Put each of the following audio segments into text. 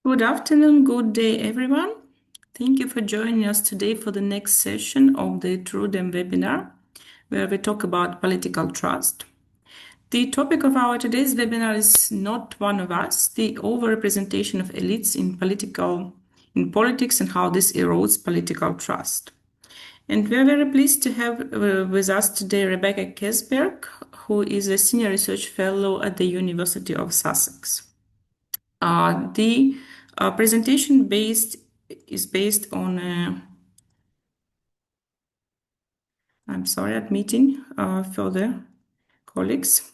Good afternoon, good day, everyone. Thank you for joining us today for the next session of the TRUEDEM webinar, where we talk about political trust. The topic of our today's webinar is not one of us, the overrepresentation of elites in politics and how this erodes political trust. And we're very pleased to have with us today Rebecca Kesberg, who is a senior research fellow at the University of Sussex. The presentation is based on I'm sorry, admitting further colleagues.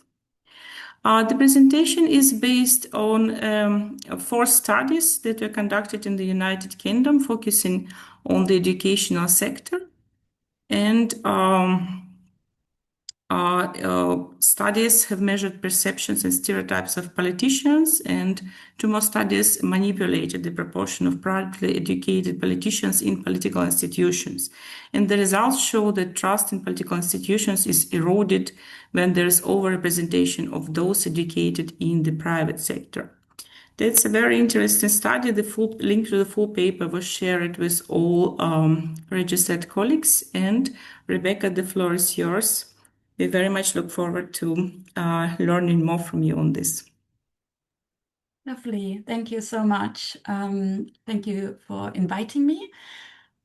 The presentation is based on 4 studies that were conducted in the United Kingdom, focusing on the educational sector. And studies have measured perceptions and stereotypes of politicians, and 2 more studies manipulated the proportion of privately educated politicians in political institutions. And the results show that trust in political institutions is eroded when there is overrepresentation of those educated in the private sector. That's a very interesting study. The full link to the full paper was shared with all registered colleagues. And Rebecca, the floor is yours. We very much look forward to learning more from you on this. Lovely. Thank you so much. Thank you for inviting me.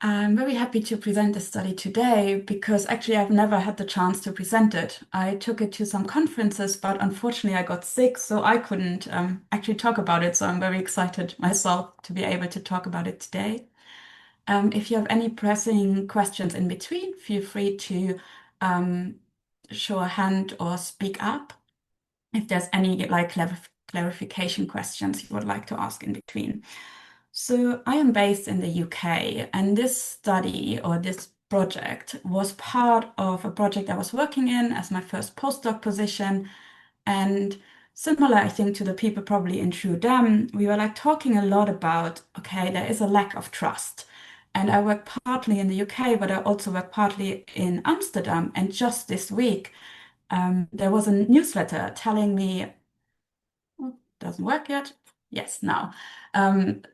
I'm very happy to present this study today because actually I've never had the chance to present it. I took it to some conferences, but unfortunately I got sick, so I couldn't actually talk about it. So I'm very excited myself to be able to talk about it today. If you have any pressing questions in between, feel free to show a hand or speak up if there's any clarification questions you would like to ask in between. So I am based in the UK, and this study or this project was part of a project I was working in as my first postdoc position. And similar, I think, to the people probably in TRUEDEM, we were talking a lot about, okay, there is a lack of trust. And I work partly in the UK, but I also work partly in Amsterdam. And just this week, there was a newsletter telling me, doesn't work yet. Yes, now.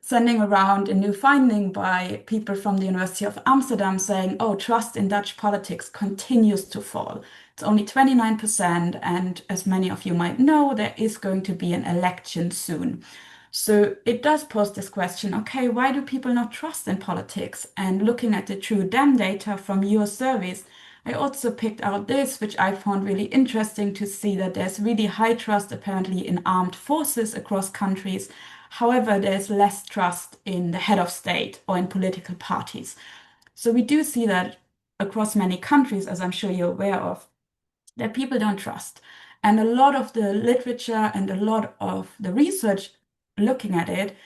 Sending around a new finding by people from the University of Amsterdam saying, oh, trust in Dutch politics continues to fall. It's only 29%, and as many of you might know, there is going to be an election soon. So it does pose this question, okay, why do people not trust in politics? And looking at the TRUEDEM data from your surveys, I also picked out this, which I found really interesting to see that there's really high trust apparently in armed forces across countries. However, there's less trust in the head of state or in political parties. So we do see that across many countries, as I'm sure you're aware of, that people don't trust. And a lot of the literature and a lot of the research looking at it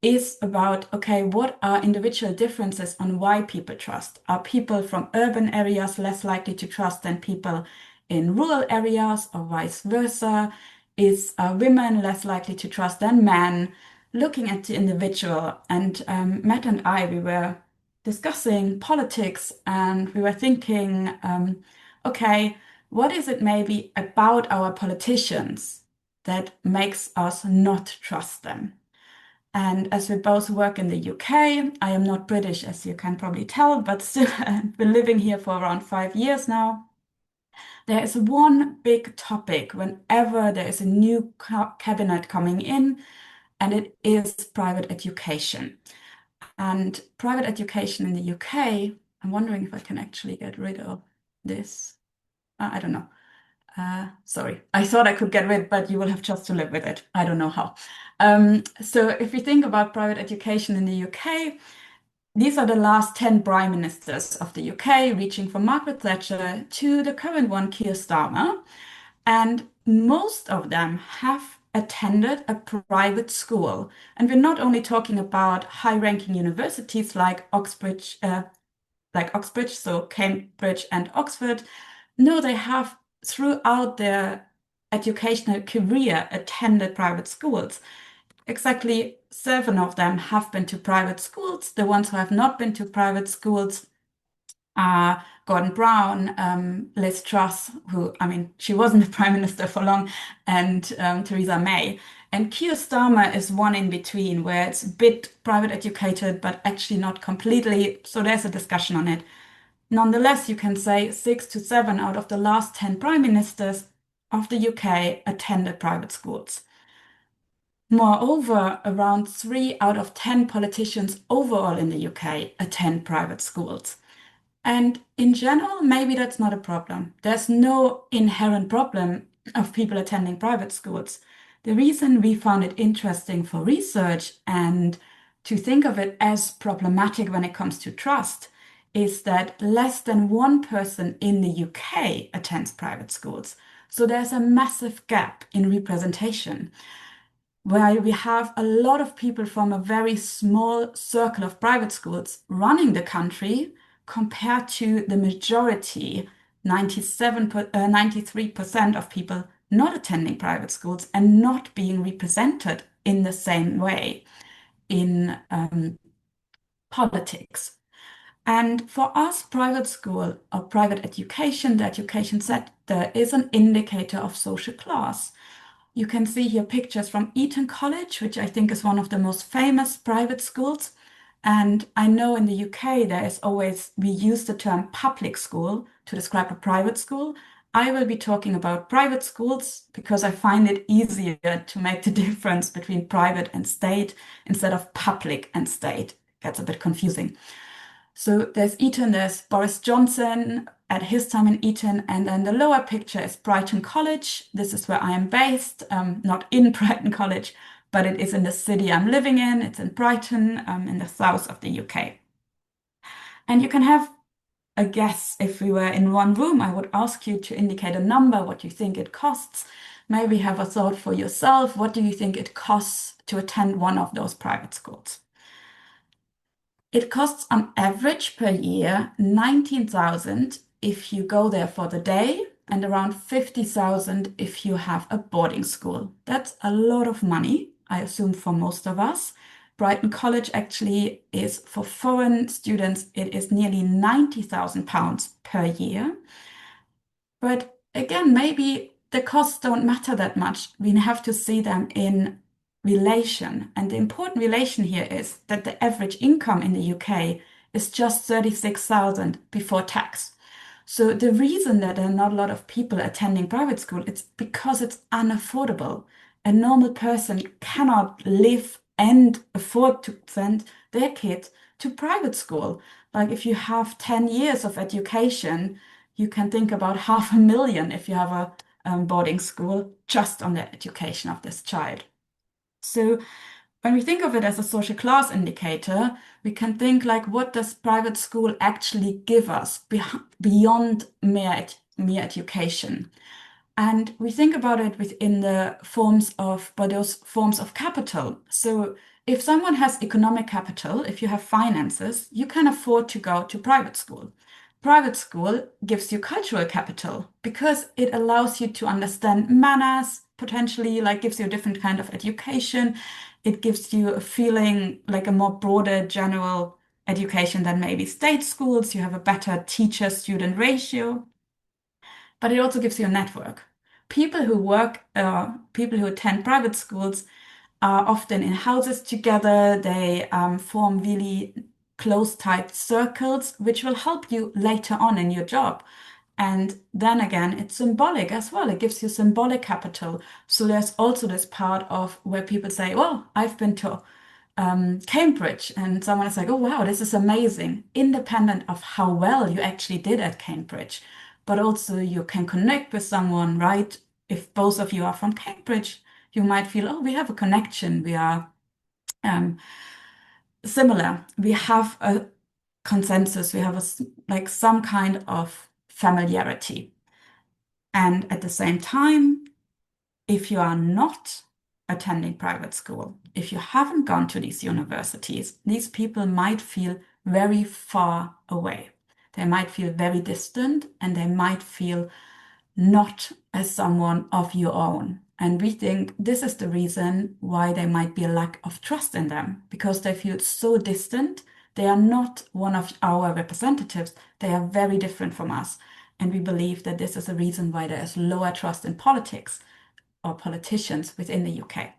is about, okay, what are individual differences on why people trust? Are people from urban areas less likely to trust than people in rural areas, or vice versa? Are women less likely to trust than men? Looking at the individual, and Matt and I, we were discussing politics, and we were thinking, okay, what is it maybe about our politicians that makes us not trust them? And as we both work in the UK, I am not British, as you can probably tell, but still I've been living here for around 5 years now. There is one big topic whenever there is a new cabinet coming in, and it is private education. And private education in the UK, I'm wondering if I can actually get rid of this. I don't know. Sorry, I thought I could get rid, but you will have just to live with it. I don't know how. So if we think about private education in the UK, these are the last 10 prime ministers of the UK, reaching from Margaret Thatcher to the current one, Keir Starmer. And most of them have attended a private school. And we're not only talking about high-ranking universities like Oxbridge, so Cambridge and Oxford. No, they have throughout their educational career attended private schools. Exactly 7 of them have been to private schools. The ones who have not been to private schools are Gordon Brown, Liz Truss, who, I mean, she wasn't the prime minister for long, and Theresa May. And Keir Starmer is one in between, where it's a bit private educated, but actually not completely. So there's a discussion on it. Nonetheless, you can say 6 to 7 out of the last 10 prime ministers of the UK attended private schools. Moreover, around 3 out of 10 politicians overall in the UK attend private schools. And in general, maybe that's not a problem. There's no inherent problem of people attending private schools. The reason we found it interesting for research and to think of it as problematic when it comes to trust is that less than 1% in the UK attends private schools. So there's a massive gap in representation where we have a lot of people from a very small circle of private schools running the country compared to the majority, 93% of people not attending private schools and not being represented in the same way in politics. And for us, private school or private education, the education sector is an indicator of social class. You can see here pictures from Eton College, which I think is one of the most famous private schools. And I know in the UK, we use the term public school to describe a private school. I will be talking about private schools because I find it easier to make the difference between private and state instead of public and state. It gets a bit confusing. So there's Eton, there's Boris Johnson at his time in Eton, and then the lower picture is Brighton College. This is where I am based, not in Brighton College, but it is in the city I'm living in. It's in Brighton, in the south of the UK. And you can have a guess. If we were in one room, I would ask you to indicate a number, what you think it costs. Maybe have a thought for yourself. What do you think it costs to attend one of those private schools? It costs on average per year 19,000 if you go there for the day and around 50,000 if you have a boarding school. That's a lot of money, I assume, for most of us. Brighton College actually is for foreign students, it is nearly £90,000 per year. But again, maybe the costs don't matter that much. We have to see them in relation. And the important relation here is that the average income in the UK is just 36,000 before tax. So the reason that there are not a lot of people attending private school, it's because it's unaffordable. A normal person cannot live and afford to send their kids to private school. Like if you have 10 years of education, you can think about 500,000 if you have a boarding school just on the education of this child. So when we think of it as a social class indicator, we can think like, what does private school actually give us beyond mere education? And we think about it within the those forms of capital. So if someone has economic capital, if you have finances, you can afford to go to private school. Private school gives you cultural capital because it allows you to understand manners, potentially like gives you a different kind of education. It gives you a feeling like a more broader general education than maybe state schools. You have a better teacher-student ratio, but it also gives you a network. People who attend private schools are often in houses together. They form really close, tight circles, which will help you later on in your job. And then again, it's symbolic as well. It gives you symbolic capital. So there's also this part of where people say, well, I've been to Cambridge, and someone is like, oh, wow, this is amazing, independent of how well you actually did at Cambridge. But also you can connect with someone, right? If both of you are from Cambridge, you might feel, oh, we have a connection. We are similar. We have a consensus. We have like some kind of familiarity. And at the same time, if you are not attending private school, if you haven't gone to these universities, these people might feel very far away. They might feel very distant and they might feel not as someone of your own. And we think this is the reason why there might be a lack of trust in them, because they feel so distant They are not one of our representatives. They are very different from us. And we believe that this is a reason why there is lower trust in politics or politicians within the UK.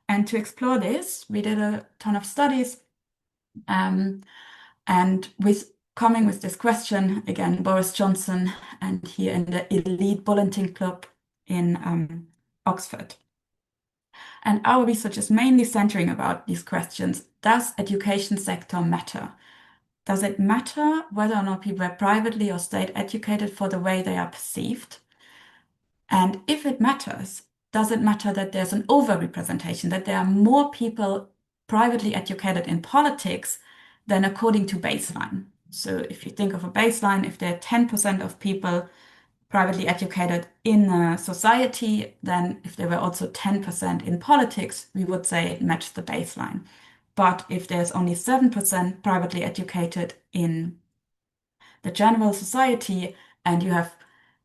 And to explore this, we did a ton of studies. And with coming with this question, again, Boris Johnson and here in the elite bulletin club in Oxford. And our research is mainly centering about these questions. Does education sector matter? Does it matter whether or not people are privately or state educated for the way they are perceived? And if it matters, does it matter that there's an overrepresentation, that there are more people privately educated in politics than according to baseline? So if you think of a baseline, if there are 10% of people privately educated in a society, then if there were also 10% in politics, we would say it matched the baseline. But if there's only 7% privately educated in the general society, and you have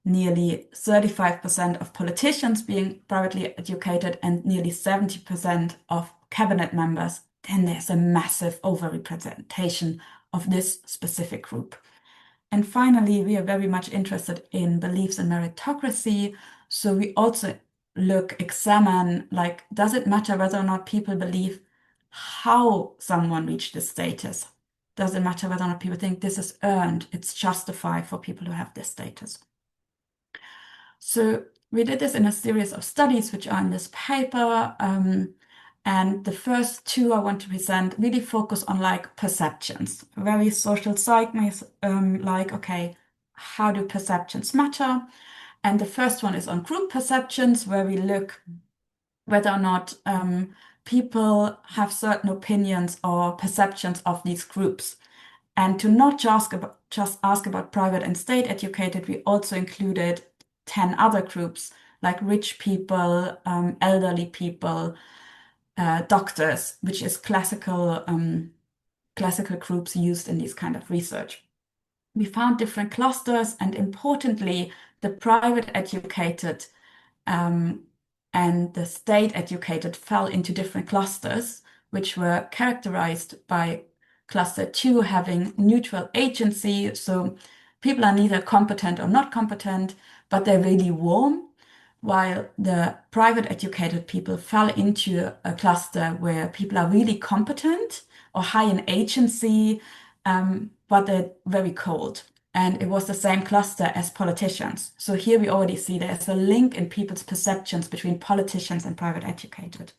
nearly 35% of politicians being privately educated and nearly 70% of cabinet members, then there's a massive overrepresentation of this specific group. And finally, we are very much interested in beliefs in meritocracy. So we also examine, like, does it matter whether or not people believe how someone reached this status? Does it matter whether or not people think this is earned, it's justified for people who have this status? So we did this in a series of studies which are in this paper. And the first two I want to present really focus on like perceptions, very social psych, like, okay, how do perceptions matter? And the first one is on group perceptions, where we look whether or not people have certain opinions or perceptions of these groups. And to not just ask about private and state educated, we also included 10 other groups, like rich people, elderly people, doctors, which is classical groups used in this kind of research. We found different clusters, and importantly, the private educated and the state educated fell into different clusters, which were characterized by cluster 2 having neutral agency. So people are neither competent or not competent, but they're really warm, while the private educated people fell into a cluster where people are really competent or high in agency, but they're very cold. And it was the same cluster as politicians. So here we already see there's a link in people's perceptions between politicians and private educated.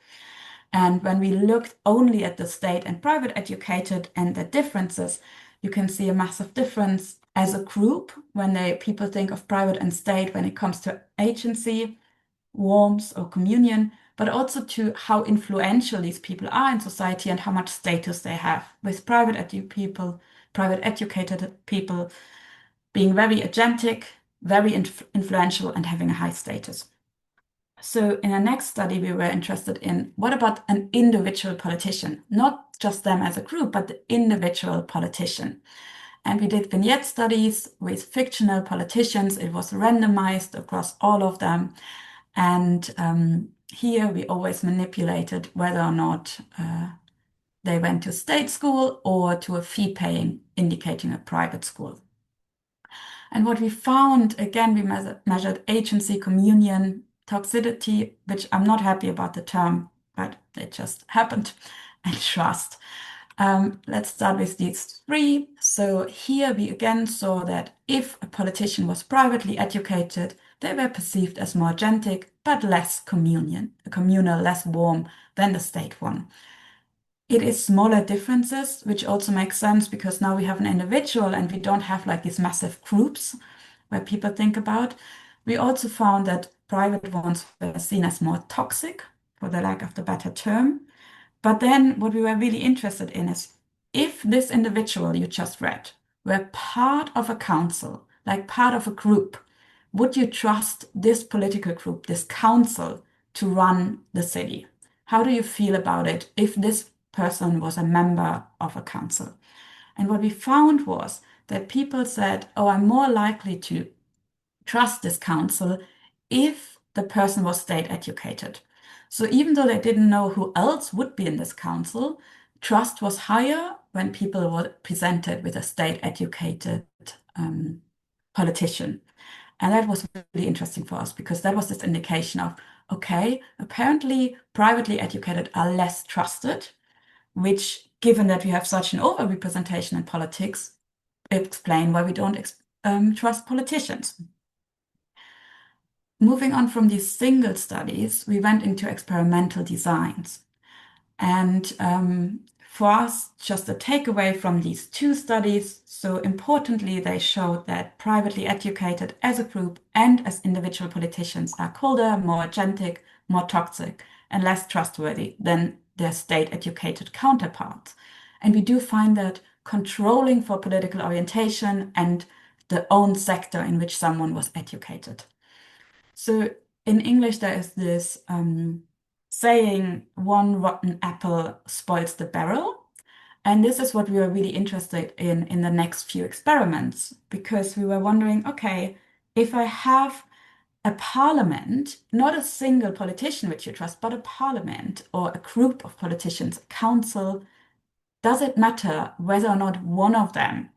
And when we looked only at the state and private educated and the differences, you can see a massive difference as a group when people think of private and state when it comes to agency, warmth or communion, but also to how influential these people are in society and how much status they have, with private educated people being very agentic, very influential, and having a high status. So in our next study, we were interested in what about an individual politician, not just them as a group, but the individual politician. And we did vignette studies with fictional politicians. It was randomized across all of them. And here we always manipulated whether or not they went to state school or to a fee paying, indicating a private school. And what we found, again, we measured agency, communion, toxicity, which I'm not happy about the term, but it just happened, and trust. Let's start with these three. So here we again saw that if a politician was privately educated, they were perceived as more agentic, but less communal, less warm than the state one. It is smaller differences, which also makes sense because now we have an individual and we don't have like these massive groups where people think about. We also found that private ones were seen as more toxic, for the lack of the better term. But then what we were really interested in is if this individual you just read were part of a council, like part of a group, would you trust this political group, this council, to run the city? How do you feel about it if this person was a member of a council? And what we found was that people said, oh, I'm more likely to trust this council if the person was state educated. So even though they didn't know who else would be in this council, trust was higher when people were presented with a state-educated politician. And that was really interesting for us because that was this indication of, okay, apparently privately educated are less trusted, which, given that we have such an overrepresentation in politics, explain why we don't trust politicians. Moving on from these single studies, we went into experimental designs. And for us, just a takeaway from these two studies, so importantly, they showed that privately educated as a group and as individual politicians are colder, more agentic, more toxic, and less trustworthy than their state-educated counterparts. And we do find that controlling for political orientation and the own sector in which someone was educated. So in English, there is this saying, one rotten apple spoils the barrel. And this is what we were really interested in the next few experiments, because we were wondering, okay, if I have a parliament, not a single politician which you trust, but a parliament or a group of politicians, a council, does it matter whether or not one of them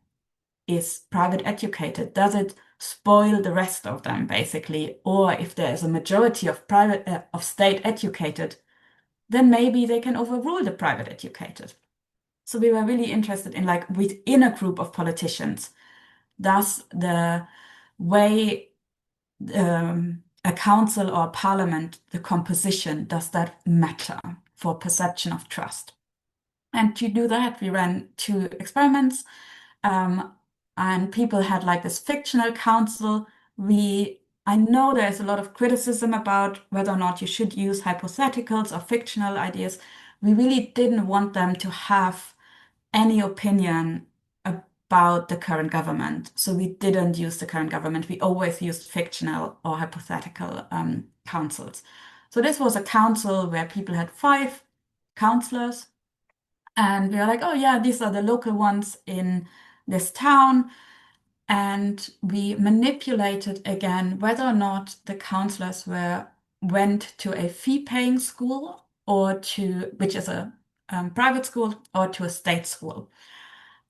is private educated? Does it spoil the rest of them, basically? Or if there is a majority of of state educated, then maybe they can overrule the private educated. So we were really interested in, like, within a group of politicians, does the way a council or a parliament, the composition, does that matter for perception of trust? And to do that, we ran two experiments. And people had like this fictional council. I know there's a lot of criticism about whether or not you should use hypotheticals or fictional ideas. We really didn't want them to have any opinion about the current government. So we didn't use the current government. We always used fictional or hypothetical councils. So this was a council where people had 5 councillors. And we were like, oh yeah, these are the local ones in this town. And we manipulated again whether or not the counselors went to a fee-paying school or which is a private school, or to a state school.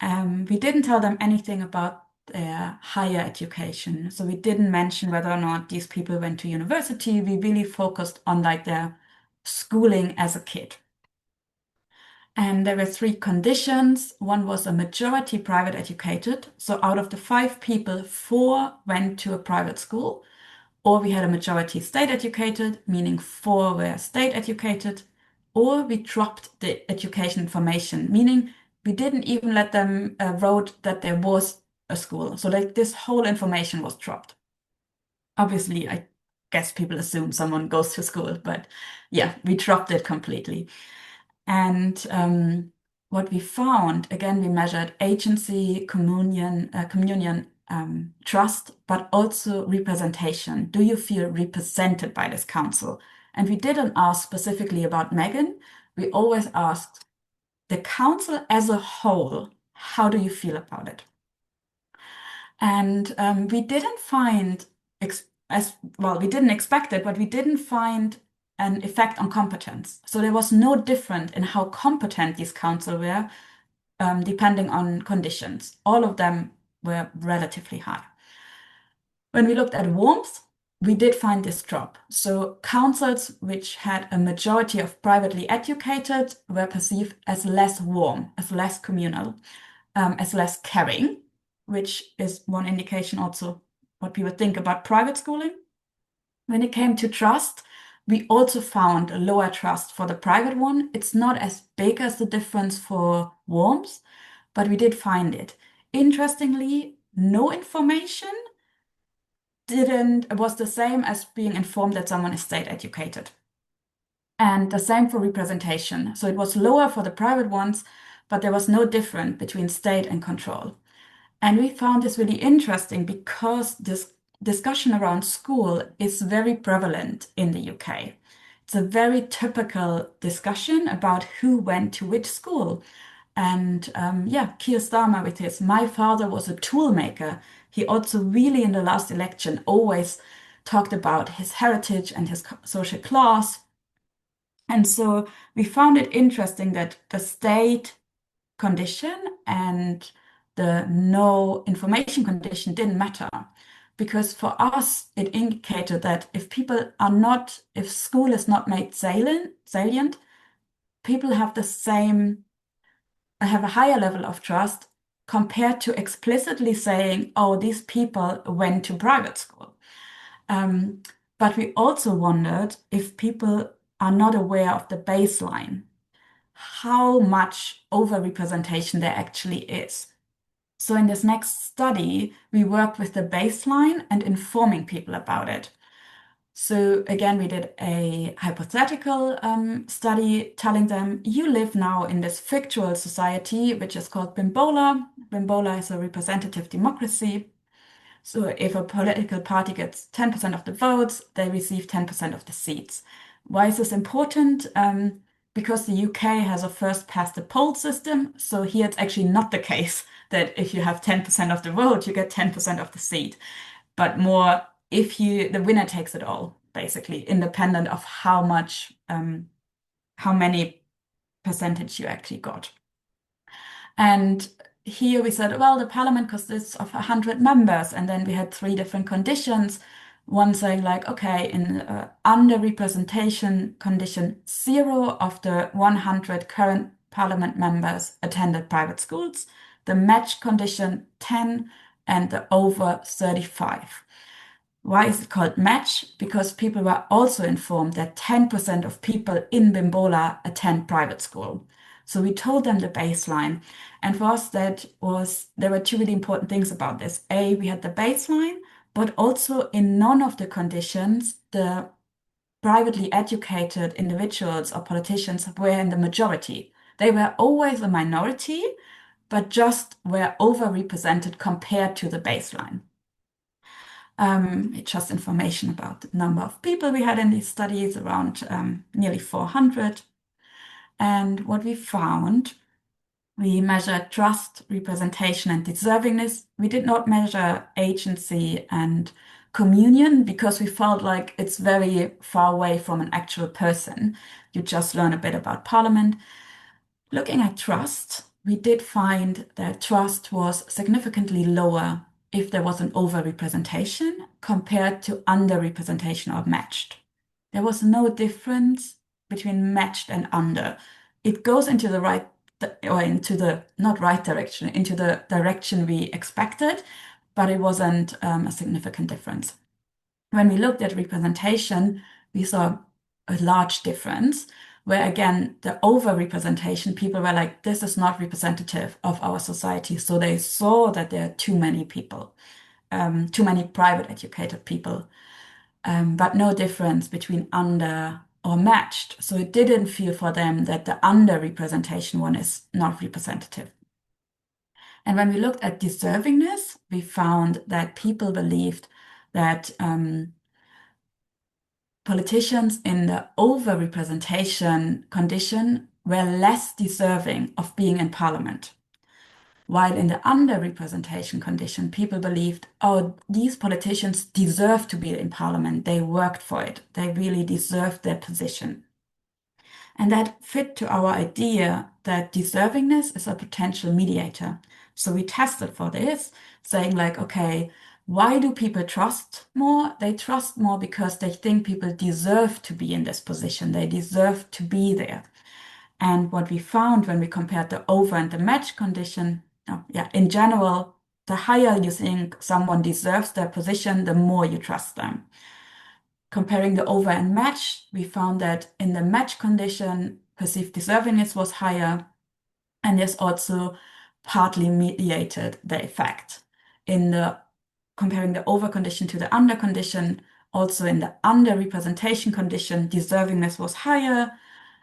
We didn't tell them anything about their higher education. So we didn't mention whether or not these people went to university. We really focused on like their schooling as a kid. And there were 3 conditions. One was a majority private educated. So out of the 5 people, 4 went to a private school. Or we had a majority state educated, meaning 4 were state educated. Or we dropped the education information, meaning we didn't even let them wrote that there was a school. So like this whole information was dropped. Obviously, I guess people assume someone goes to school, but yeah, we dropped it completely. And what we found, again, we measured agency, communion, trust, but also representation. Do you feel represented by this council? And we didn't ask specifically about Megan. We always asked the council as a whole, how do you feel about it? And we didn't find, we didn't expect it, but we didn't find an effect on competence. So there was no difference in how competent these council were, depending on conditions. All of them were relatively high. When we looked at warmth, we did find this drop. So councils which had a majority of privately educated were perceived as less warm, as less communal, as less caring, which is one indication also what people think about private schooling. When it came to trust, we also found a lower trust for the private one. It's not as big as the difference for warmth, but we did find it. Interestingly, no information was the same as being informed that someone is state educated. And the same for representation. So it was lower for the private ones, but there was no difference between state and control. And we found this really interesting because this discussion around school is very prevalent in the UK. It's a very typical discussion about who went to which school. And Keir Starmer with his "my father was a tool maker," he also really in the last election always talked about his heritage and his social class. And so we found it interesting that the state condition and the no information condition didn't matter. Because for us, it indicated that if school is not made salient, people have have a higher level of trust compared to explicitly saying, oh, these people went to private school. But we also wondered if people are not aware of the baseline, how much overrepresentation there actually is. So in this next study, we worked with the baseline and informing people about it. So again, we did a hypothetical study telling them, you live now in this fictional society, which is called Bimbola. Bimbola is a representative democracy. So if a political party gets 10% of the votes, they receive 10% of the seats. Why is this important? Because the UK has a first past the poll system. So here it's actually not the case that if you have 10% of the vote, you get 10% of the seat, but more if the winner takes it all, basically, independent of how many percentage you actually got. And here we said, well, the parliament consists of 100 members. And then we had three different conditions. One saying like, okay, in underrepresentation condition, 0 of the 100 current parliament members attended private schools. The match condition, 10, and the over 35. Why is it called match? Because people were also informed that 10% of people in Bimbola attend private school. So we told them the baseline. And for us, there were two really important things about this. A, we had the baseline, but also in none of the conditions, the privately educated individuals or politicians were in the majority. They were always a minority, but just were overrepresented compared to the baseline. It's just information about the number of people we had in these studies, around nearly 400. And what we found, we measured trust, representation, and deservingness. We did not measure agency and communion because we felt like it's very far away from an actual person. You just learn a bit about parliament. Looking at trust, we did find that trust was significantly lower if there was an overrepresentation compared to underrepresentation or matched. There was no difference between matched and under. It goes into the right or into the not right direction, into the direction we expected, but it wasn't a significant difference. When we looked at representation, we saw a large difference where again, the overrepresentation, people were like, this is not representative of our society. So they saw that there are too many people, too many private educated people, but no difference between under or matched. So it didn't feel for them that the underrepresentation one is not representative. And when we looked at deservingness, we found that people believed that politicians in the overrepresentation condition were less deserving of being in parliament. While in the underrepresentation condition, people believed, oh, these politicians deserve to be in parliament. They worked for it. They really deserved their position. And that fit to our idea that deservingness is a potential mediator. So we tested for this, saying like, okay, why do people trust more? They trust more because they think people deserve to be in this position. They deserve to be there. And what we found when we compared the over and the match condition, in general, the higher you think someone deserves their position, the more you trust them. Comparing the over and match, we found that in the match condition, perceived deservingness was higher, and this also partly mediated the effect. Comparing the over condition to the under condition, also in the underrepresentation condition, deservingness was higher,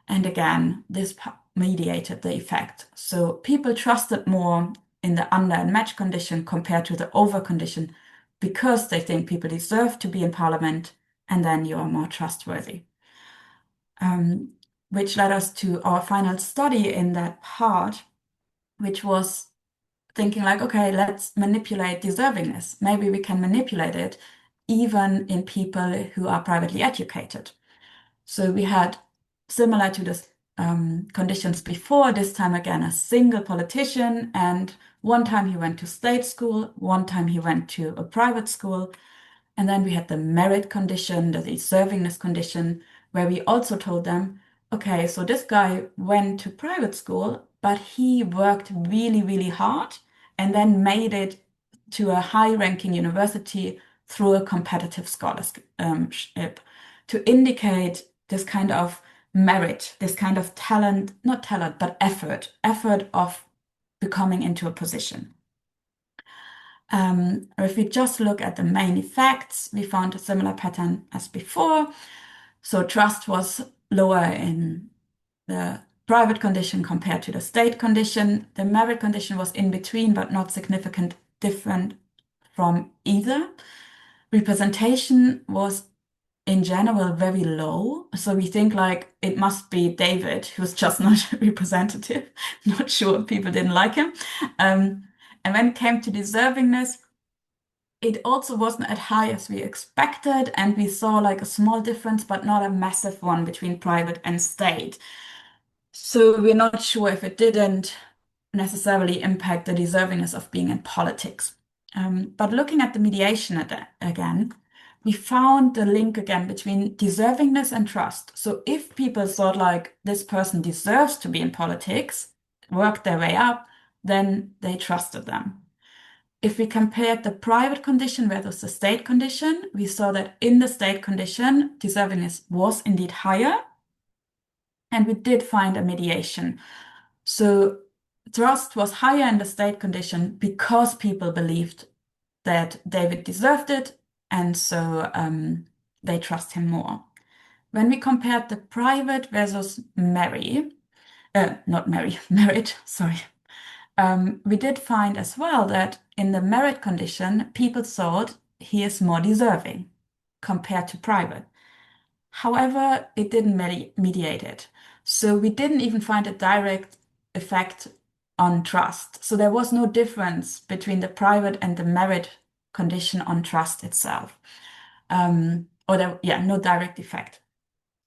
and again, this mediated the effect. So people trusted more in the under and match condition compared to the over condition because they think people deserve to be in parliament, and then you are more trustworthy. Which led us to our final study in that part, which was thinking like, okay, let's manipulate deservingness. Maybe we can manipulate it even in people who are privately educated. So we had similar to the conditions before, this time again, a single politician, and one time he went to state school, one time he went to a private school. And then we had the merit condition, the deservingness condition, where we also told them, okay, so this guy went to private school, but he worked really, really hard and then made it to a high-ranking university through a competitive scholarship to indicate this kind of merit, this kind of talent, not talent, but effort of becoming into a position. If we just look at the main effects, we found a similar pattern as before. So trust was lower in the private condition compared to the state condition. The merit condition was in between, but not significant different from either. Representation was in general very low. So we think like it must be David, who's just not representative. Not sure, people didn't like him. And when it came to deservingness, it also wasn't as high as we expected, and we saw like a small difference, but not a massive one between private and state. So we're not sure if it didn't necessarily impact the deservingness of being in politics. But looking at the mediation again, we found the link again between deservingness and trust. So if people thought like this person deserves to be in politics, worked their way up, then they trusted them. If we compared the private condition versus the state condition, we saw that in the state condition, deservingness was indeed higher, and we did find a mediation. So trust was higher in the state condition because people believed that David deserved it, and so they trust him more. When we compared the private versus merit, sorry, we did find as well that in the merit condition, people thought he is more deserving compared to private. However, it didn't mediate it. So we didn't even find a direct effect on trust. So there was no difference between the private and the merit condition on trust itself. No direct effect.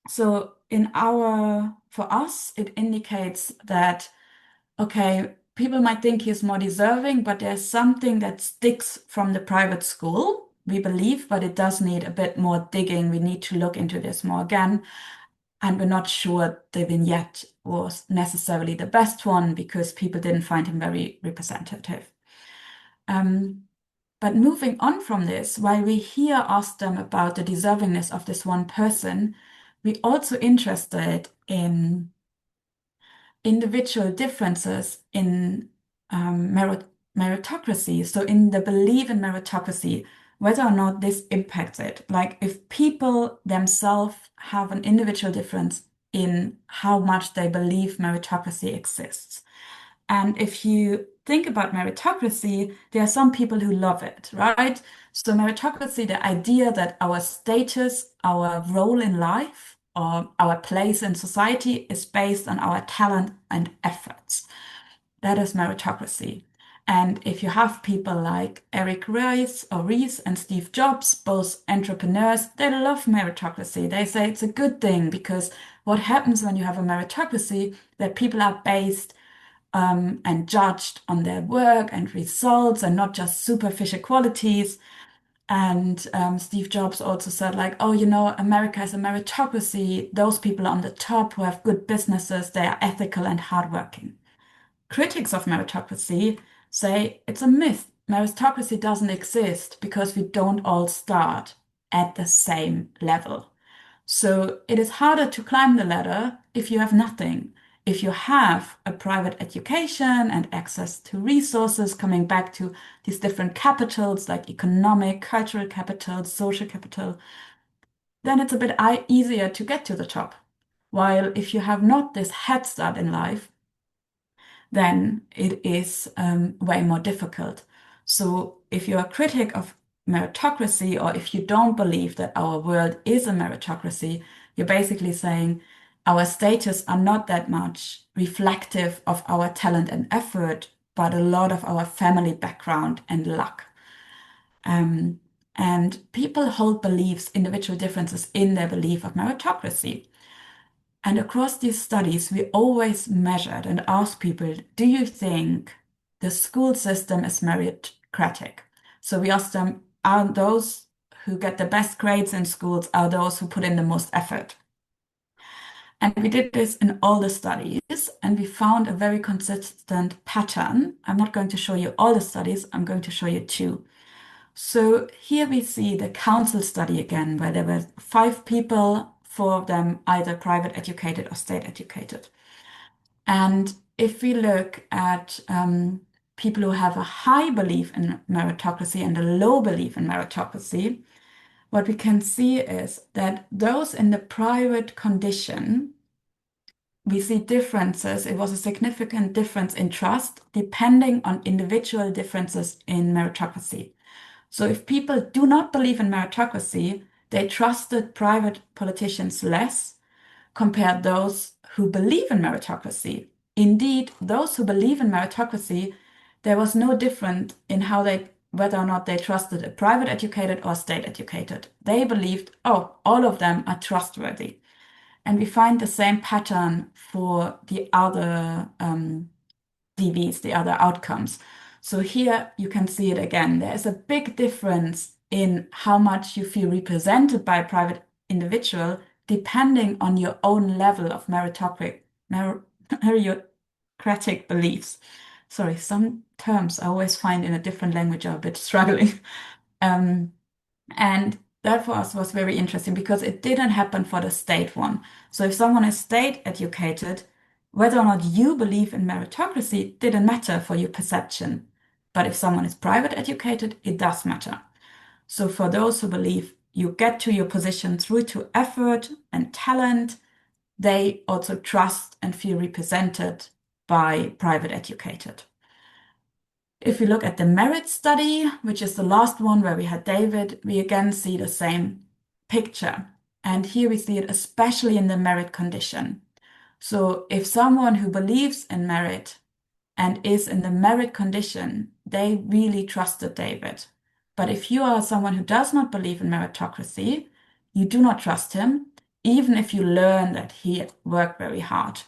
So for us, it indicates that, okay, people might think he's more deserving, but there's something that sticks from the private school, we believe, but it does need a bit more digging. We need to look into this more again. And we're not sure the vignette was necessarily the best one because people didn't find him very representative. But moving on from this, while we here asked them about the deservingness of this one person, we also interested in individual differences in meritocracy. So in the belief in meritocracy, whether or not this impacts it. Like if people themselves have an individual difference in how much they believe meritocracy exists. And if you think about meritocracy, there are some people who love it, right? So meritocracy, the idea that our status, our role in life, or our place in society is based on our talent and efforts. That is meritocracy. And if you have people like Eric Ries and Steve Jobs, both entrepreneurs, they love meritocracy. They say it's a good thing because what happens when you have a meritocracy, that people are based and judged on their work and results and not just superficial qualities. And Steve Jobs also said, like, oh, America is a meritocracy. Those people on the top who have good businesses, they are ethical and hardworking. Critics of meritocracy say it's a myth. Meritocracy doesn't exist because we don't all start at the same level. So it is harder to climb the ladder if you have nothing. If you have a private education and access to resources, coming back to these different capitals like economic, cultural capital, social capital, then it's a bit easier to get to the top. While if you have not this head start in life, then it is way more difficult. So if you're a critic of meritocracy, or if you don't believe that our world is a meritocracy, you're basically saying our status are not that much reflective of our talent and effort, but a lot of our family background and luck. And people hold beliefs, individual differences in their belief of meritocracy. And across these studies, we always measured and asked people, do you think the school system is meritocratic? So we asked them, are those who get the best grades in schools, are those who put in the most effort? And we did this in all the studies, and we found a very consistent pattern. I'm not going to show you all the studies, I'm going to show you two. So here we see the council study again, where there were 5 people, 4 of them either private educated or state educated. And if we look at people who have a high belief in meritocracy and a low belief in meritocracy, what we can see is that those in the private condition, we see differences. It was a significant difference in trust depending on individual differences in meritocracy. So if people do not believe in meritocracy, they trusted private politicians less compared those who believe in meritocracy. Indeed, those who believe in meritocracy, there was no difference in whether or not they trusted a private educated or state educated. They believed, oh, all of them are trustworthy. And we find the same pattern for the other DVs, the other outcomes. So here you can see it again. There is a big difference in how much you feel represented by a private individual depending on your own level of meritocratic beliefs. Sorry, some terms I always find in a different language are a bit struggling. And that for us was very interesting because it didn't happen for the state one. So if someone is state educated, whether or not you believe in meritocracy didn't matter for your perception. But if someone is private educated, it does matter. So for those who believe you get to your position through to effort and talent, they also trust and feel represented by private educated. If we look at the merit study, which is the last one where we had David, we again see the same picture. And here we see it especially in the merit condition. So if someone who believes in merit and is in the merit condition, they really trusted David. But if you are someone who does not believe in meritocracy, you do not trust him, even if you learn that he worked very hard.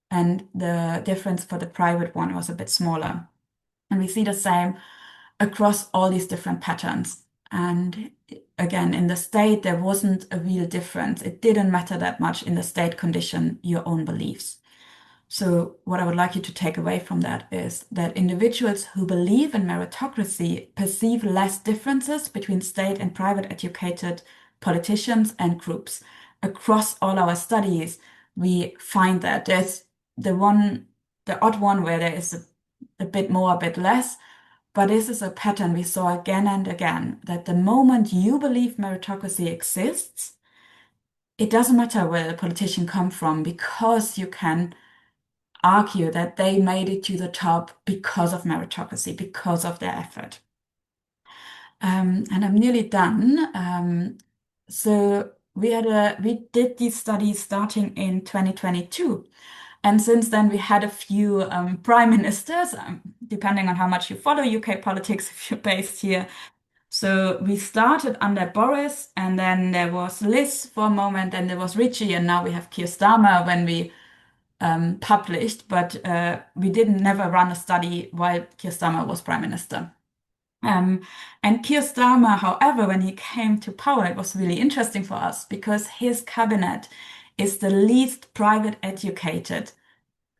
And the difference for the private one was a bit smaller. And we see the same across all these different patterns. And again, in the state, there wasn't a real difference. It didn't matter that much in the state condition, your own beliefs. So what I would like you to take away from that is that individuals who believe in meritocracy perceive less differences between state and private educated politicians and groups. Across all our studies, we find that there's the odd one where there is a bit more, a bit less, but this is a pattern we saw again and again, that the moment you believe meritocracy exists, it doesn't matter where the politician come from, because you can argue that they made it to the top because of meritocracy, because of their effort. And I'm nearly done. So we did these studies starting in 2022. And since then, we had a few prime ministers, depending on how much you follow UK politics, if you're based here. So we started under Boris, and then there was Liz for a moment, and there was Richie, and now we have Keir Starmer when we published, but we didn't never run a study while Keir Starmer was prime minister. And Keir Starmer, however, when he came to power, it was really interesting for us because his cabinet is the least private educated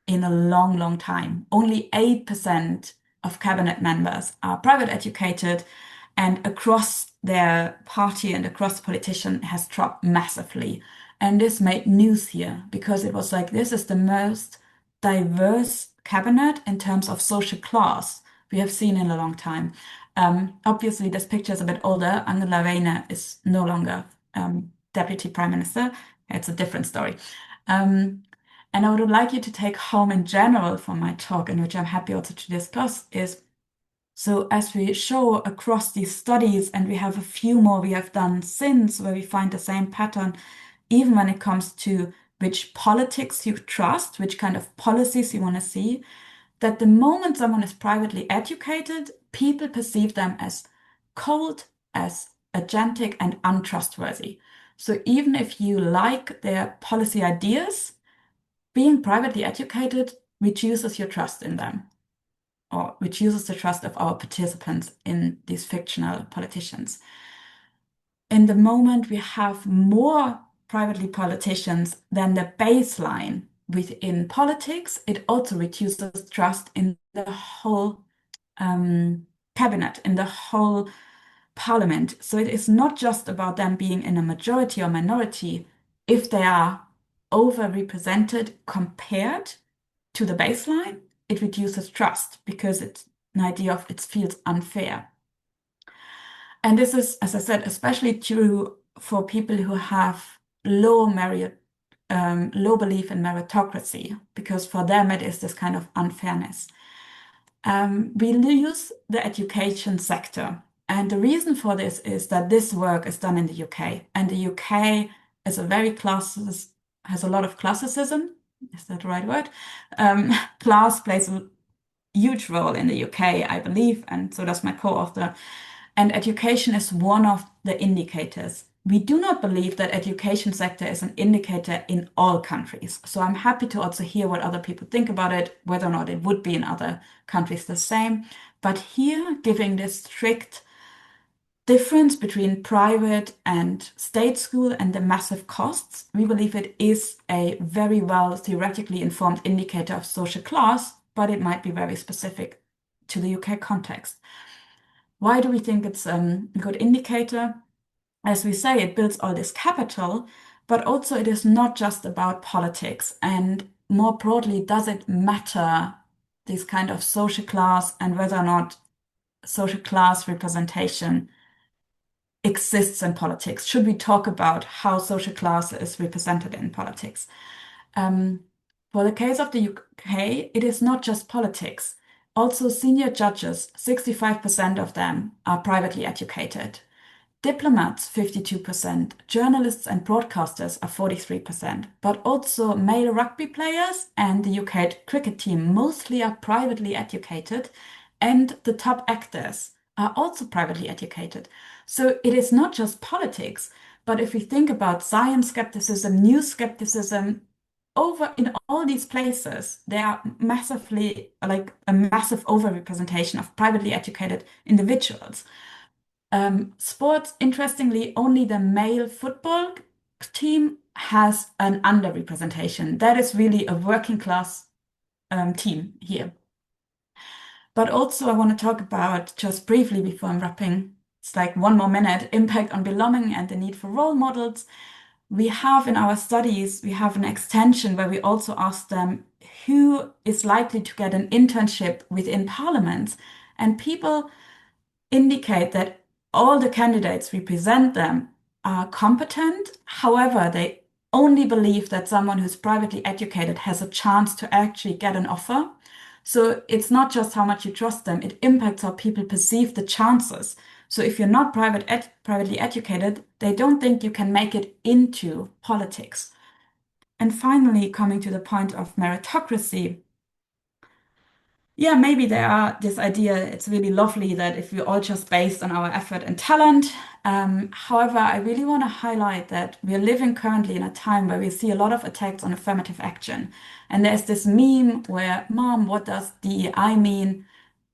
in a long, long time. Only 8% of cabinet members are private educated, and across their party and across politician has dropped massively. And this made news here because it was like, this is the most diverse cabinet in terms of social class we have seen in a long time. Obviously, this picture is a bit older. Angela Rayner is no longer deputy prime minister. It's a different story. And I would like you to take home in general from my talk, and which I'm happy also to discuss, is so as we show across these studies, and we have a few more we have done since where we find the same pattern, even when it comes to which politics you trust, which kind of policies you want to see, that the moment someone is privately educated, people perceive them as cold, as agentic, and untrustworthy. So even if you like their policy ideas, being privately educated reduces your trust in them, or reduces the trust of our participants in these fictional politicians. In the moment we have more privately politicians than the baseline within politics, it also reduces trust in the whole cabinet, in the whole parliament. So it is not just about them being in a majority or minority. If they are overrepresented compared to the baseline, it reduces trust because it's an idea of it feels unfair. And this is, as I said, especially true for people who have low low belief in meritocracy, because for them it is this kind of unfairness. We use the education sector. And the reason for this is that this work is done in the UK. And the UK is has a lot of classicism. Is that the right word? Class plays a huge role in the UK, I believe, and so does my co-author. And education is one of the indicators. We do not believe that education sector is an indicator in all countries. So I'm happy to also hear what other people think about it, whether or not it would be in other countries the same. But here, giving this strict difference between private and state school and the massive costs, we believe it is a very well theoretically informed indicator of social class, but it might be very specific to the UK context. Why do we think it's a good indicator? As we say, it builds all this capital, but also it is not just about politics. And more broadly, does it matter this kind of social class and whether or not social class representation exists in politics? Should we talk about how social class is represented in politics? For the case of the UK, it is not just politics. Also, senior judges, 65% of them are privately educated. Diplomats, 52%. Journalists and broadcasters are 43%. But also male rugby players and the UK cricket team mostly are privately educated. And the top actors are also privately educated. So it is not just politics, but if we think about science skepticism, news skepticism, over in all these places, there are massively, like a massive overrepresentation of privately educated individuals. Sports, interestingly, only the male football team has an underrepresentation. That is really a working class team here. But also, I want to talk about, just briefly before I'm wrapping, it's like one more minute, impact on belonging and the need for role models. We have in our studies, we have an extension where we also ask them who is likely to get an internship within parliaments. And people indicate that all the candidates represent them are competent. However, they only believe that someone who's privately educated has a chance to actually get an offer. So it's not just how much you trust them, it impacts how people perceive the chances. So if you're not privately educated, they don't think you can make it into politics. And finally, coming to the point of meritocracy, yeah, maybe there are this idea, it's really lovely that if we're all just based on our effort and talent. However, I really want to highlight that we're living currently in a time where we see a lot of attacks on affirmative action. And there's this meme where, Mom, what does DEI mean?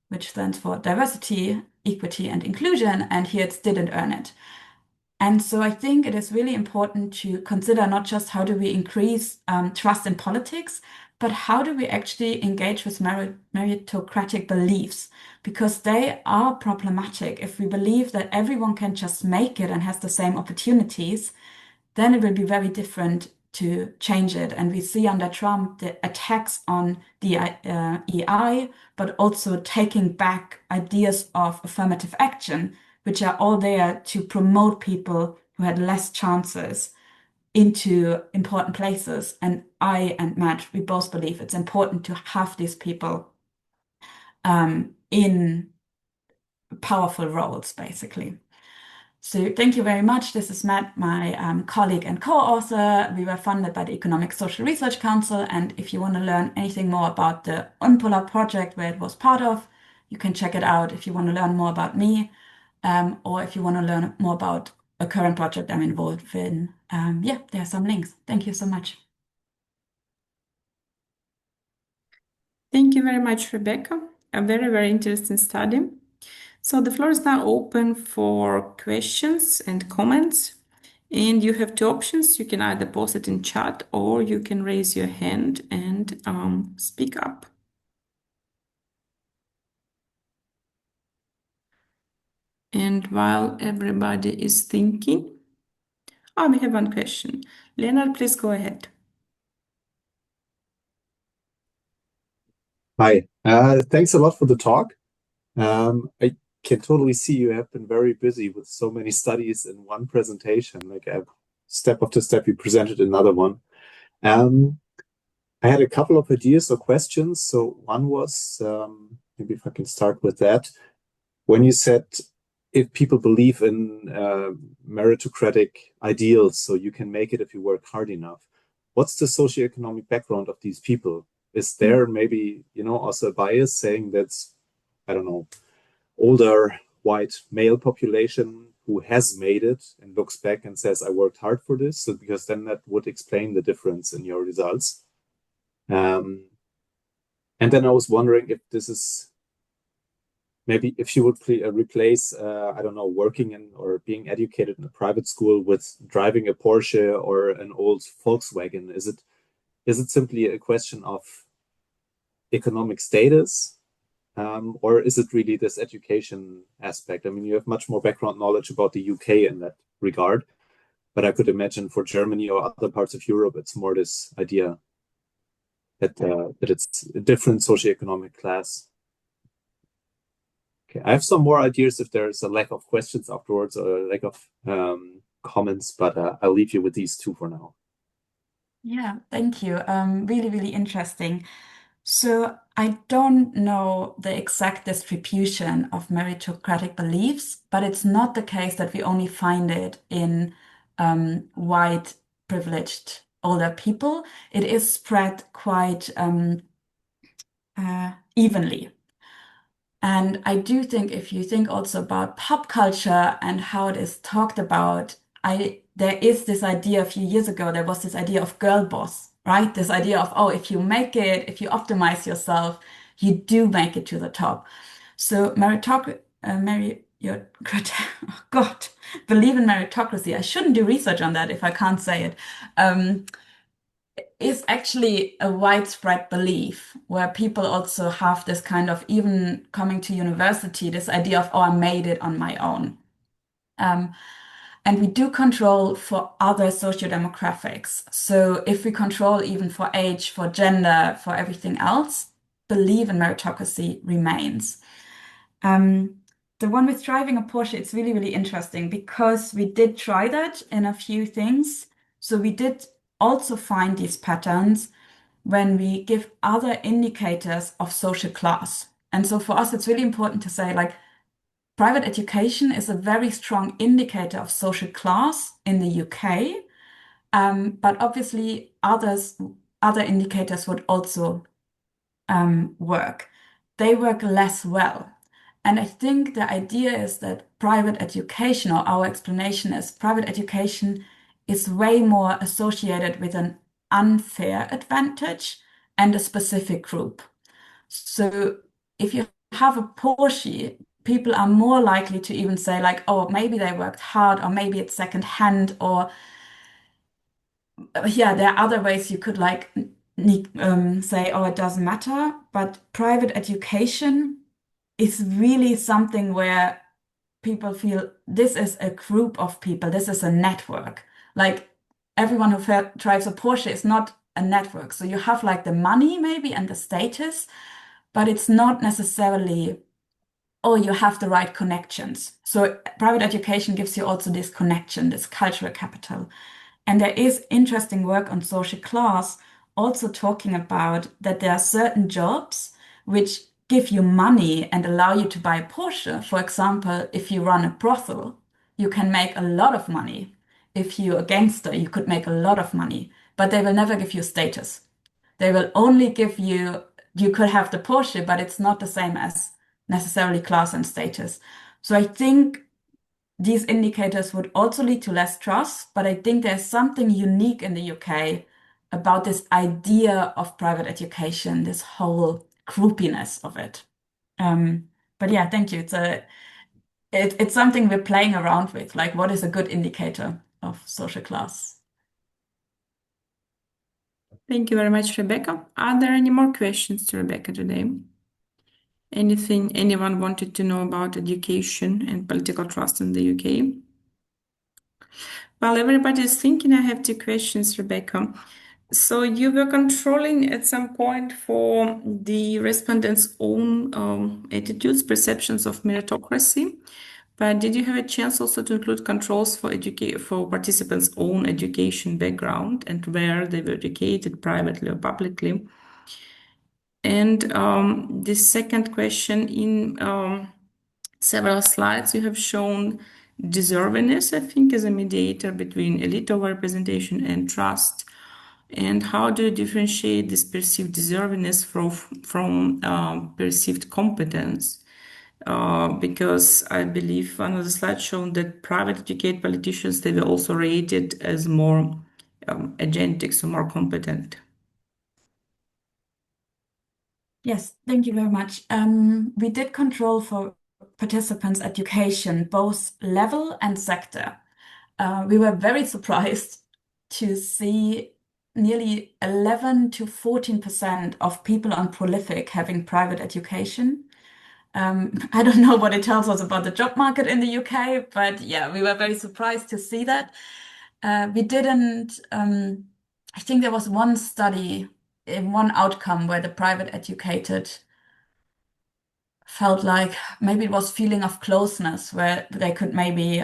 Which stands for diversity, equity, and inclusion. And here it's didn't earn it. And so I think it is really important to consider not just how do we increase trust in politics, but how do we actually engage with meritocratic beliefs? Because they are problematic. If we believe that everyone can just make it and has the same opportunities, then it will be very different to change it. And we see under Trump the attacks on the EI, but also taking back ideas of affirmative action, which are all there to promote people who had less chances into important places. And I and Matt, we both believe it's important to have these people in powerful roles, basically. So thank you very much. This is Matt, my colleague and co-author. We were funded by the Economic Social Research Council. And if you want to learn anything more about the Unpolar project where it was part of, you can check it out if you want to learn more about me, or if you want to learn more about a current project I'm involved in. Yeah, there are some links. Thank you so much. Thank you very much, Rebecca. A very, very interesting study. So the floor is now open for questions and comments. And you have two options. You can either post it in chat or you can raise your hand and speak up. And while everybody is thinking, we have one question. Leonard, please go ahead. Hi, thanks a lot for the talk. I can totally see you have been very busy with so many studies in one presentation. Like step after step, you presented another one. I had a couple of ideas or questions. So one was, maybe if I can start with that, when you said if people believe in meritocratic ideals, so you can make it if you work hard enough, what's the socioeconomic background of these people? Is there maybe, also a bias saying that's, I don't know, older white male population who has made it and looks back and says, I worked hard for this? So because then that would explain the difference in your results. And then I was wondering if this is maybe if you would replace, I don't know, working in or being educated in a private school with driving a Porsche or an old Volkswagen. Is it simply a question of economic status, or is it really this education aspect? I mean, you have much more background knowledge about the UK in that regard, but I could imagine for Germany or other parts of Europe, it's more this idea that it's a different socioeconomic class. Okay, I have some more ideas if there's a lack of questions afterwards or a lack of comments, but I'll leave you with these two for now. Yeah, thank you. Really, really interesting. So I don't know the exact distribution of meritocratic beliefs, but it's not the case that we only find it in white, privileged older people. It is spread quite evenly. And I do think if you think also about pop culture and how it is talked about, there is this idea a few years ago, there was this idea of girl boss, right? This idea of, oh, if you make it, if you optimize yourself, you do make it to the top. So oh God, believe in meritocracy. I shouldn't do research on that if I can't say it. Is actually a widespread belief where people also have this kind of, even coming to university, this idea of, oh, I made it on my own. And we do control for other socio-demographics. So if we control even for age, for gender, for everything else, belief in meritocracy remains. The one with driving a Porsche, it's really, really interesting because we did try that in a few things. So we did also find these patterns when we give other indicators of social class. And so for us, it's really important to say, like, private education is a very strong indicator of social class in the UK. But obviously other indicators would also work. They work less well. And I think the idea is that private education, or our explanation is private education is way more associated with an unfair advantage and a specific group. So if you have a Porsche, people are more likely to even say like, oh, maybe they worked hard, or maybe it's secondhand, or yeah, there are other ways you could like say, oh, it doesn't matter. But private education is really something where people feel this is a group of people, this is a network. Like everyone who drives a Porsche is not a network. So you have like the money maybe and the status, but it's not necessarily, oh, you have the right connections. So private education gives you also this connection, this cultural capital. And there is interesting work on social class also talking about that there are certain jobs which give you money and allow you to buy a Porsche. For example, if you run a brothel, you can make a lot of money. If you're a gangster, you could make a lot of money, but they will never give you status. They will only give you, you could have the Porsche, but it's not the same as necessarily class and status. So I think these indicators would also lead to less trust, but I think there's something unique in the UK about this idea of private education, this whole groupiness of it. But yeah, thank you. It's something we're playing around with, like what is a good indicator of social class? Thank you very much, Rebecca. Are there any more questions to Rebecca today? Anything anyone wanted to know about education and political trust in the UK? While everybody is thinking, I have two questions, Rebecca. So you were controlling at some point for the respondents' own attitudes, perceptions of meritocracy, but did you have a chance also to include controls for participants' own education background and where they were educated privately or publicly? And the second question, in several slides, you have shown deservingness, I think, as a mediator between elite overrepresentation and trust. And how do you differentiate this perceived deservingness from perceived competence? Because I believe one of the slides shown that private educated politicians, they were also rated as more agentic, so more competent. Yes, thank you very much. We did control for participants' education, both level and sector. We were very surprised to see nearly 11 to 14% of people on Prolific having private education. I don't know what it tells us about the job market in the UK, but yeah, we were very surprised to see that. We didn't, I think there was one study, one outcome where the private educated felt like maybe it was feeling of closeness where they could maybe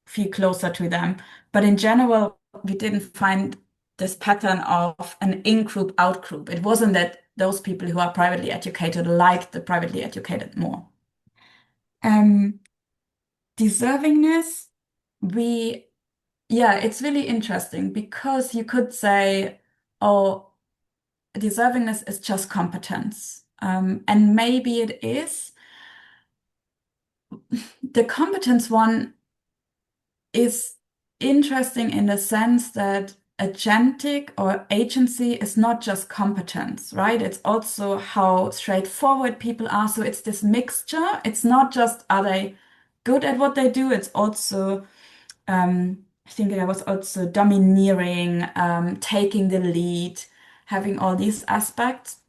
feel closer to them. But in general, we didn't find this pattern of an in-group, out-group. It wasn't that those people who are privately educated liked the privately educated more. Deservingness, yeah, it's really interesting because you could say, oh, deservingness is just competence. And maybe it is. The competence one is interesting in the sense that agentic or agency is not just competence, right? It's also how straightforward people are. So it's this mixture. It's not just are they good at what they do, it's also I think there was also domineering, taking the lead, having all these aspects.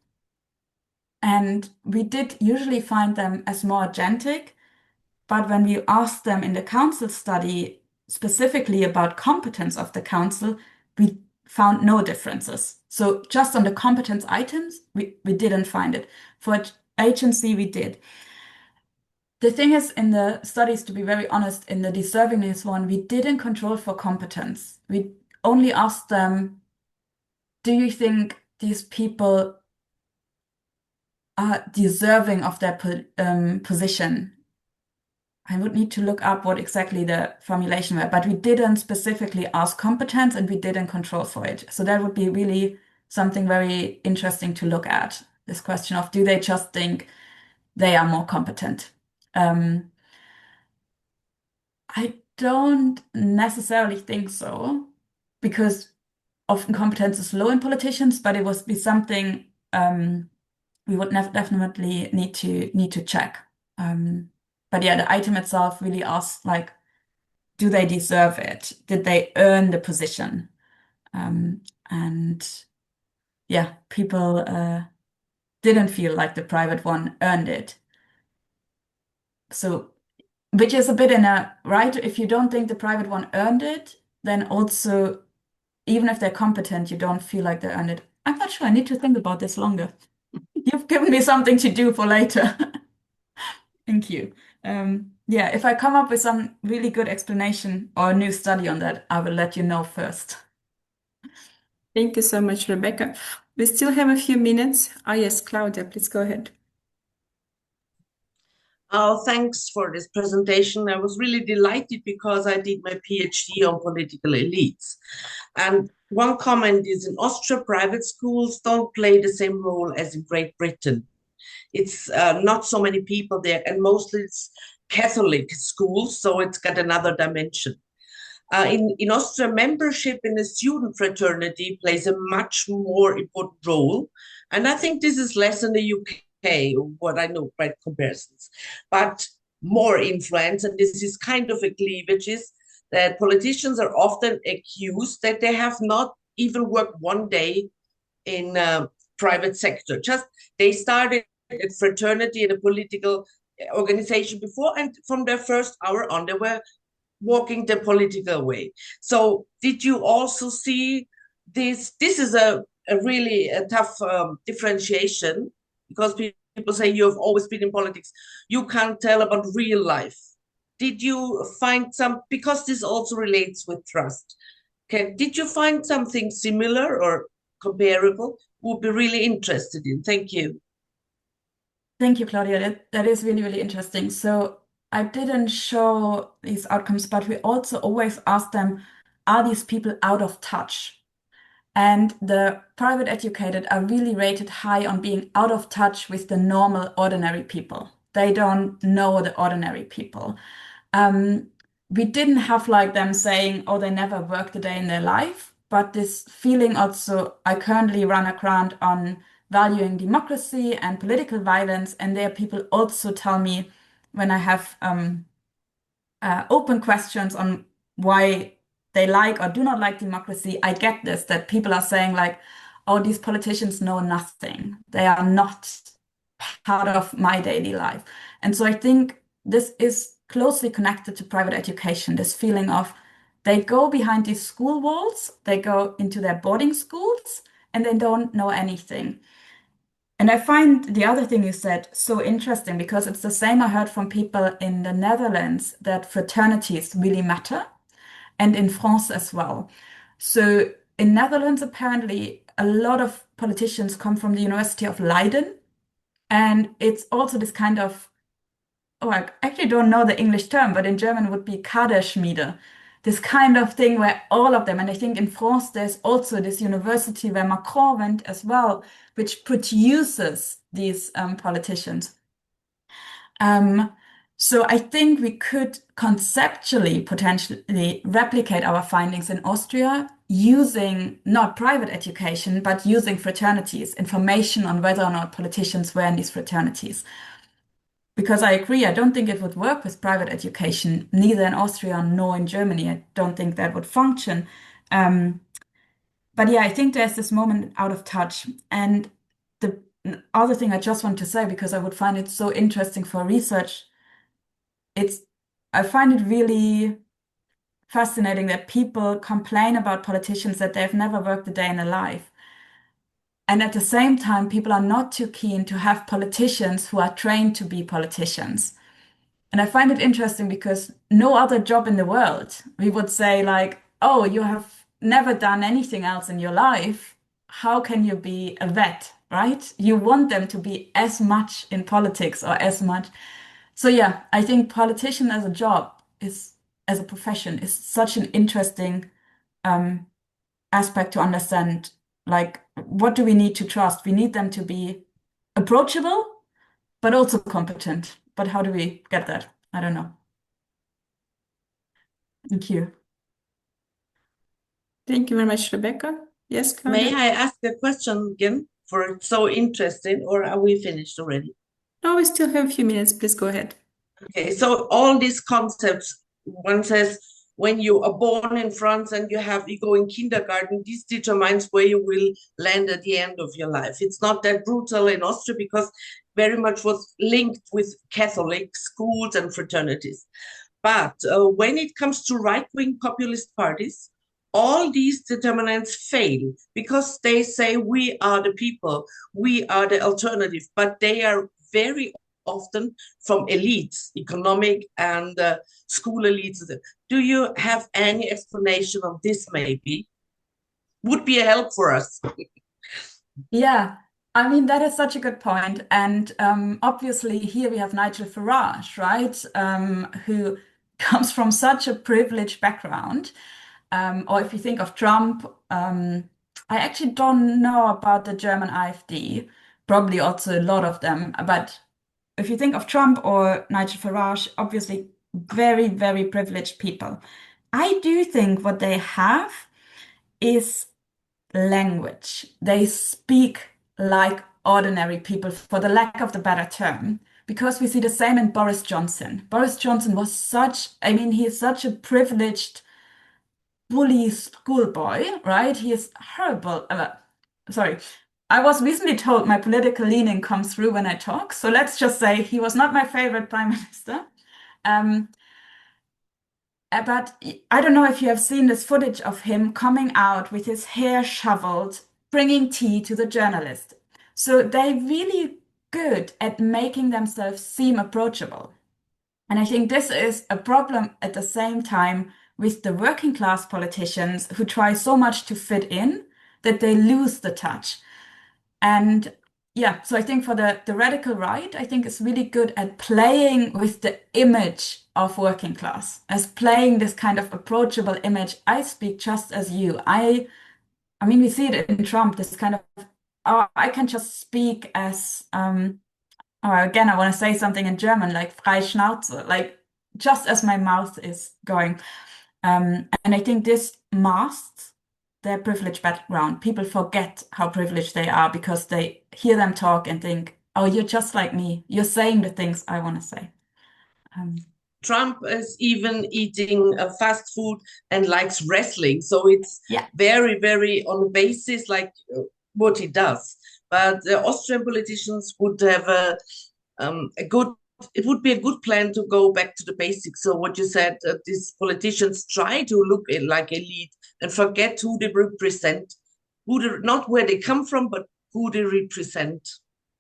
And we did usually find them as more agentic, but when we asked them in the council study specifically about competence of the council, we found no differences. So just on the competence items, we didn't find it. For agency, we did. The thing is, in the studies, to be very honest, in the deservingness one, we didn't control for competence. We only asked them, do you think these people are deserving of their position? I would need to look up what exactly the formulation were, but we didn't specifically ask competence and we didn't control for it. So that would be really something very interesting to look at. This question of, do they just think they are more competent? I don't necessarily think so, because often competence is low in politicians, but it would be something we would definitely need to check. But yeah, the item itself really asks like, do they deserve it? Did they earn the position? And yeah, people didn't feel like the private one earned it. So, which is a bit in a right, if you don't think the private one earned it, then also, even if they're competent, you don't feel like they earned it. I'm not sure. I need to think about this longer. You've given me something to do for later. Thank you. Yeah, if I come up with some really good explanation or a new study on that, I will let you know first. Thank you so much, Rebecca. We still have a few minutes. Yes, Claudia, please go ahead. Oh, thanks for this presentation. I was really delighted because I did my PhD on political elites. And one comment is in Austria, private schools don't play the same role as in Great Britain. It's not so many people there, and mostly it's Catholic schools, so it's got another dimension. In Austria, membership in a student fraternity plays a much more important role. And I think this is less in the UK, what I know by comparisons, but more influence. And this is kind of a cleavage, is that politicians are often accused that they have not even worked one day in private sector. Just they started a fraternity in a political organization before, and from their first hour on, they were walking the political way. So did you also see this? This is a really a tough differentiation, because people say you have always been in politics. You can't tell about real life. Did you find some, because this also relates with trust? Did you find something similar or comparable? Would be really interested in. Thank you. Thank you, Claudia. That is really, really interesting. So I didn't show these outcomes, but we also always ask them, are these people out of touch? And the private educated are really rated high on being out of touch with the normal, ordinary people. They don't know the ordinary people. We didn't have like them saying, oh, they never worked a day in their life, but this feeling also, I currently run a grant on valuing democracy and political violence, and there people also tell me when I have open questions on why they like or do not like democracy, I get this, that people are saying like, oh, these politicians know nothing. They are not part of my daily life. And so I think this is closely connected to private education, this feeling of they go behind these school walls, they go into their boarding schools, and they don't know anything. And I find the other thing you said so interesting, because it's the same I heard from people in the Netherlands, that fraternities really matter, and in France as well. So in Netherlands, apparently, a lot of politicians come from the University of Leiden. And it's also this kind of, oh, I actually don't know the English term, but in German would be Kaderschmiede. This kind of thing where all of them, and I think in France, there's also this university where Macron went as well, which produces these politicians. So I think we could conceptually potentially replicate our findings in Austria using not private education, but using fraternities, information on whether or not politicians were in these fraternities. Because I agree, I don't think it would work with private education, neither in Austria nor in Germany. I don't think that would function. But yeah, I think there's this moment out of touch. And the other thing I just want to say, because I would find it so interesting for research, I find it really fascinating that people complain about politicians that they've never worked a day in their life. And at the same time, people are not too keen to have politicians who are trained to be politicians. And I find it interesting because no other job in the world, we would say like, oh, you have never done anything else in your life. How can you be a vet, right? You want them to be as much in politics or as much. So yeah, I think politician as a job as a profession is such an interesting aspect to understand. Like, what do we need to trust? We need them to be approachable, but also competent. But how do we get that? I don't know. Thank you. Thank you very much, Rebecca. Yes, Claudia? May I ask a question again? For it's so interesting, or are we finished already? No, we still have a few minutes. Please go ahead. Okay, so all these concepts, one says when you are born in France and you go in kindergarten, this determines where you will land at the end of your life. It's not that brutal in Austria because very much was linked with Catholic schools and fraternities. But when it comes to right-wing populist parties, all these determinants fail because they say we are the people, we are the alternative, but they are very often from elites, economic and school elites. Do you have any explanation of this maybe? Would be a help for us. Yeah, I mean, that is such a good point. And obviously, here we have Nigel Farage, right? Who comes from such a privileged background. Or if you think of Trump, I actually don't know about the German AfD, probably also a lot of them, but if you think of Trump or Nigel Farage, obviously very, very privileged people. I do think what they have is language. They speak like ordinary people, for the lack of the better term, because we see the same in Boris Johnson. Boris Johnson was he is such a privileged bully schoolboy, right? He is horrible. Sorry. I was recently told my political leaning comes through when I talk. So let's just say he was not my favorite prime minister. But I don't know if you have seen this footage of him coming out with his hair shoveled, bringing tea to the journalist. So they're really good at making themselves seem approachable. And I think this is a problem at the same time with the working class politicians who try so much to fit in that they lose the touch. And yeah, so I think for the radical right, I think is really good at playing with the image of working class, as playing this kind of approachable image. I speak just as you. I mean, we see it in Trump, this kind of, oh, I can just speak as, again, I want to say something in German, like frei Schnauze, like just as my mouth is going. And I think this masks their privileged background. People forget how privileged they are because they hear them talk and think, oh, you're just like me. You're saying the things I want to say. Trump is even eating fast food and likes wrestling. So it's very, very on the basis like what he does. But the Austrian politicians would have it would be a good plan to go back to the basics. So what you said, these politicians try to look like elite and forget who they represent, not where they come from, but who they represent.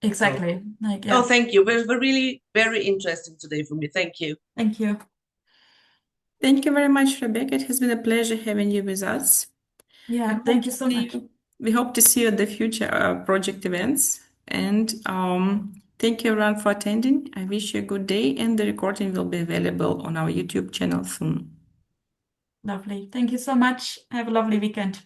Exactly. So, oh, thank you. It was really very interesting today for me. Thank you. Thank you. Thank you very much, Rebecca. It has been a pleasure having you with us. Yeah, thank you so much. We hope to see you at the future project events. And thank you everyone for attending. I wish you a good day, and the recording will be available on our YouTube channel soon. Lovely. Thank you so much. Have a lovely weekend.